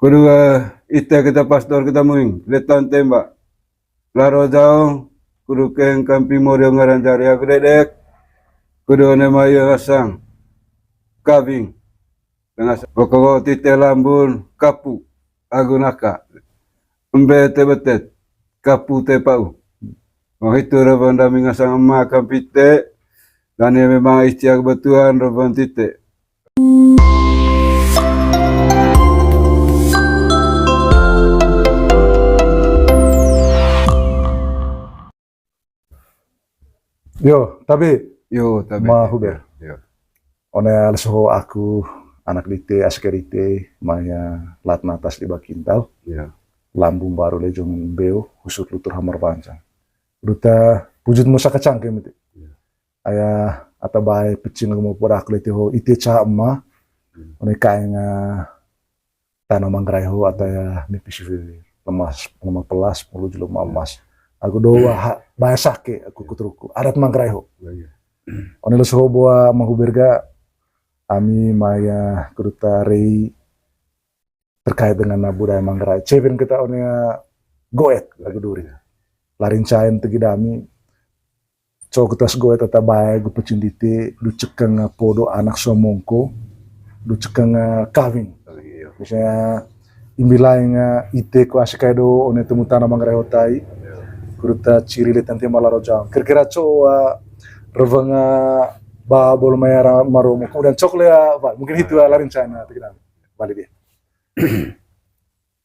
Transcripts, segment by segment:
Kedua, ite kita pastor kita muing, letan tembak. Laro jauh, kudu keng kampi morio ngaran jari aku dedek. Kedua nama iya asang, kabing. Dengan pokok tite lambun, kapu, agunaka. Embe te betet, kapu te pau. Oh itu reban dami ngasang emak kampi te. Dan ya memang istiak betuan reban tite. Yo, tapi Yo, tapi. Huber. Yo. One alsoho aku anak dite askerite maya lat natas di bakintal Yo. lambung baru lejong beo husut lutur hamar pancang. Duta pujut musa kacang kemiti. Aya atabai pecing mo porak lete ho ite cha emma. One kainga tanah mangrai ho ataya nipis lemas lemak pelas puluh jelo mamas. Aku doa bahasa ke aku kuturuku adat mangrai ho. One lo soho boa mahuberga ami maya kuruta rei terkait dengan budaya mangrai. Cepen kita one goet lagu duri. Larin cain tegi dami cok kutas goet tata bae gu pecindite du cekeng podo anak somongko du cekeng kawin. Misalnya imbilai nga ite ko asikaido one temutana mangrai hotai. Kuruta ciri letan tema larojang. Kira-kira coa revanga ba bol mayara maromo kemudian coklea mungkin itu larin China tidak balik dia.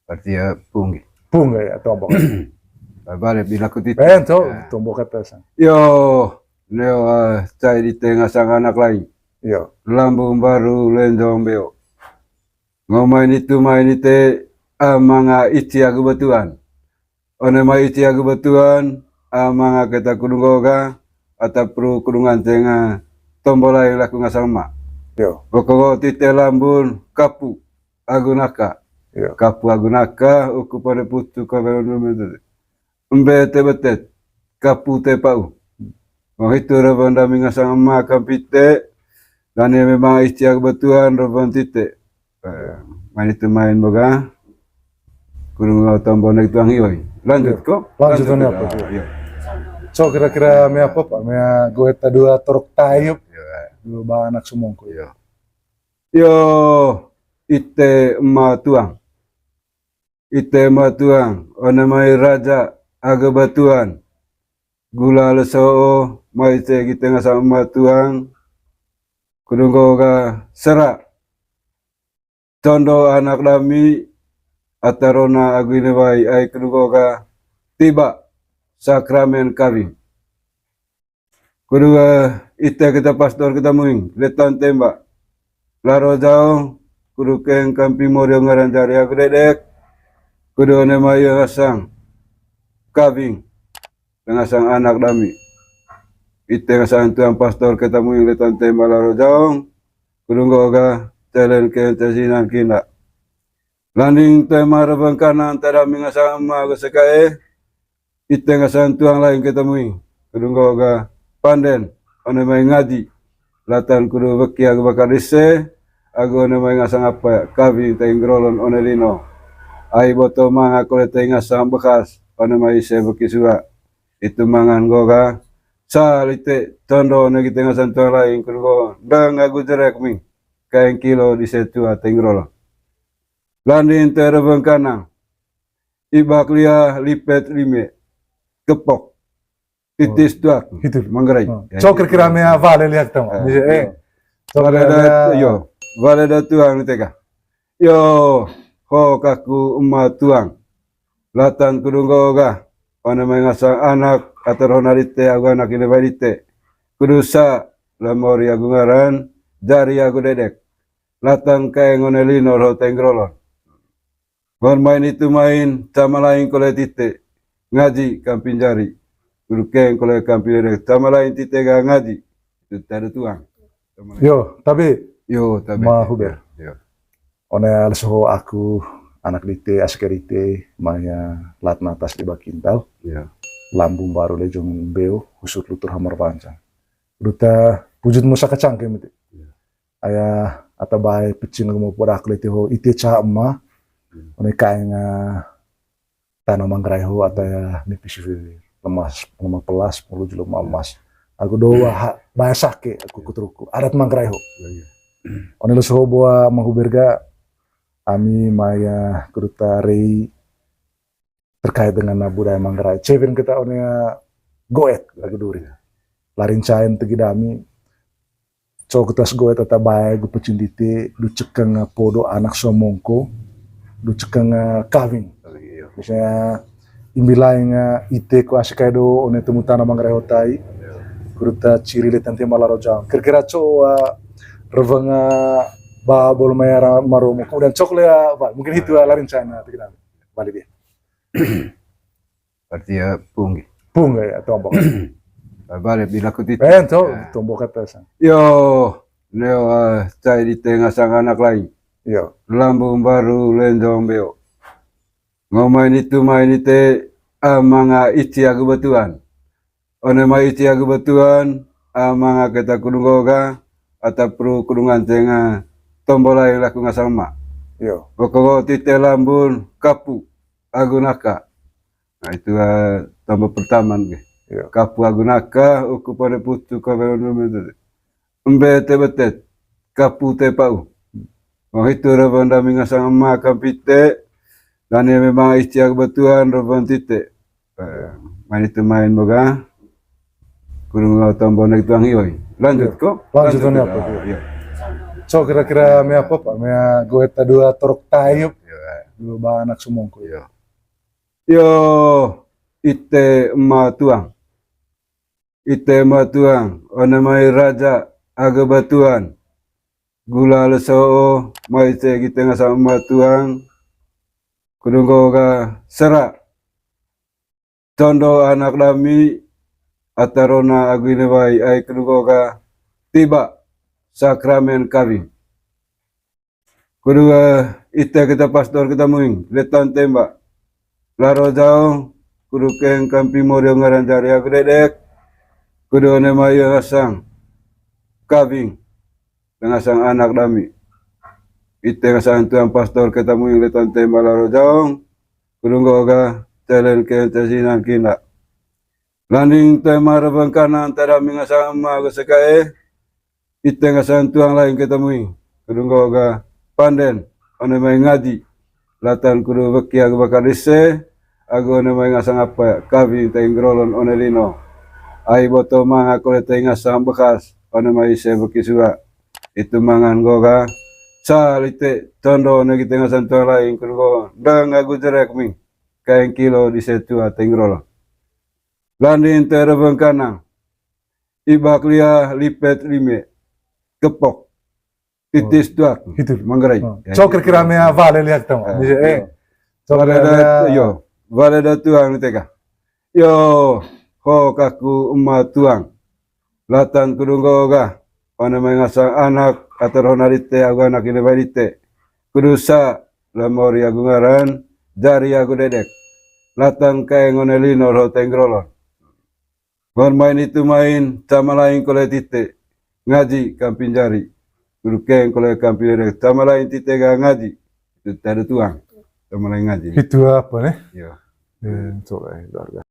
Berarti ya punggi. Pung ya tombok. Balik bila kutip. Bento tombok atas. Yo, leo cai di tengah sang anak lain. Yo. Lambung baru lenjong beo. Ngomain itu main itu amanga iti aku betuan. One mai iti aku betuan amanga kita kudungoga atau perlu kudungan tengah tombola yang laku ngasang mak. Yo. Pokok tite lambun kapu agunaka. Yo. Kapu agunaka uku pada putu kaberon itu. Embe te betet kapu te pau. Oh itu reban dami ngasang mak kampite dan ya memang istiak betuan reban tite. Main itu main boga. Kurung tombol naik tuang hioi. Lanjut kok. Lanjut apa? So kira-kira me apa pak? Me goeta dua torok tayup. Dua ba anak sumongko. Yo, ite emak tuang. Ite emak tuang. Ona mai raja aga batuan. Gula leso mai te kita ngasa emak tuang. Kudunggo ga serak. Tondo anak dami atarona aguine bai ai kudunggo ga tiba sakramen kawin. Kedua, ite kita pastor kita muing, letan tembak. Laro jauh, kudu keng kampi morio ngaran jari aku dedek. Kedua nama iya ngasang, kawin, ngasang anak dami. Ite ngasang tuang pastor kita muing letan tembak laro jauh. Kudu ngoga, telen keng tesinan kina. Landing tema rebang kanan tadami ngasang emak kesekae. Ite ngasang tuang lain kita muing. Kudu ngoga, panden, one mai ngaji. Latan kudu beki aku bakar dise. Aku one mai ngasang apa, kavi teng grolon one lino. Ai boto manga kole teng ngasang bekas. One mai se beki suga. Itu mangan goga. Salite tondo one kita ngasang tuang lain. Kudu goga, dang aku jerek mi. Kain kilo di setua teng grolon. Landin terebeng kanang. Ibak lia lipet lime. Kepok. Titis tuak. Itu manggarai. So kira-kira me vale lihat tamo. Yo, vale da tuang teka. Yo, ho kaku emak tuang. Latan kudunggo ga. Ona mai ngasang anak atau honarite aku anak ini barite. Kudusa lamori aku ngaran jari aku dedek. Latan kae ngone lino ro tengrolon. Gon main itu main sama lain kole tite. Ngaji kampin jari. Kudu keng kole kampin dedek. Sama lain tite ga ngaji. Itu tada tuang. Yo, tapi Huber. one alsoho aku anak dite askerite maya lat natas di bakintal. Lambung baru lejong beo husut lutur hamar pancang. Duta pujut musa kacang kemiti. Aya atabai pecing mo porak lete ho ite cha emma. Oni kain tanah manggraiho atau ya nipis lemas pelas mulu jelo mamas. Aku doa bahasa ke aku kuturuku adat manggraiho. Oni lo soho boa mahubirga ami maya kuruta rei terkait dengan budaya manggarai. Cewek kita oni goet lagu duri. Larin cain tegi dami. So kita goet tata bae gu pecindite du cekeng podo anak somongko du cekeng kawing. Misalnya imbilai ite ko asikaido one temutan manggarai hotai. Kuruta ciri letan tema larojang. Kira-kira reveng babol mayara maromo kemudian cokle mungkin itu larin cain tegi dami. Balik dia. Berarti ya punggi. Pung ya tombok. Balik bila kuti. Ento tombok atas. Yo, leo cai di tengah sang anak lain. Yo. Lambung baru lendong beo. Ngomain itu main itu amanga iti aku betuan. One mai iti aku betuan amanga kita kudungoga atau perlu kudungan tengah tombolai laku ngasama. Yo. Pokok tite lambun kapu agunaka. Nah itu tambah pertama ke. Yo. Kapu agunaka uku pada putu kabel itu. Embe tebetet kapu te pau. Oh itu reban dami ngasang emak kampite dan yang memang istiak betuan reban tite. Main itu main boga. Kurung tombol naik tuang hioi. Lanjut kok. Lanjutannya apa? Iya. So kira-kira me apa pak? Me goeta dua torok tayup. Dua bah anak sumongko. Iya. Yo ite emak tuang. Ite emak tuang. Ona mai raja aga batuan. Gula lesoo mai te kita ngasa emak tuang. Kudunggo ga serak. Condo anak dami atarona agine bai ai kudunggo ga tiba sakramen kawin. Kedua ite kita pastor kita muing letan tembak. Laro jauh kudu keng kampi morio ngaran jari agredek. Kudu ne maya ngasang kawin dengan sang anak dami. Ite ngasang tuang pastor kita muing letan tembak laro jauh. Kudu ngoga telen keng tesinan kina. Landing tema rebang kanan tada mingasang emak kesekae. Ite ngasang tuang lain kita muing. Kudu ngoga panden one mai ngaji. Latan kudu beki aku bakal dise. Aku one mai ngasang apa kavi teng grolon one lino. Ai boto manga kole teng ngasang bekas one mai se beki suga. Itu mangan goga. Salite tondo ne kita ngasang tuang lain kudu goga. Dang aku jerek mi. Kain kilo di setua teng grolon. Landin terebeng kanang. Ibak lia lipet lime. Kepok. Titis tuak. Itu. Manggarai. So kira-kira me vale lihat tamo. So Valeda yo. Valeda tuang teka. Yo. Ho kaku emak tuang. Latan kudunggo ga. Ona mengasang anak atau honarite aku anak ini barite. Kudusa lamori aku ngaran. Jari aku dedek. Latan kae ngone lino ro tengrolon. Main itu main sama lain kole tite. Ngaji kampin jari. Kurukeng kole kampin dedek. Sama lain tite ga ngaji. Itu ada tuang. Sama lain ngaji. itu apa nih? Yo. Coba luar biasa.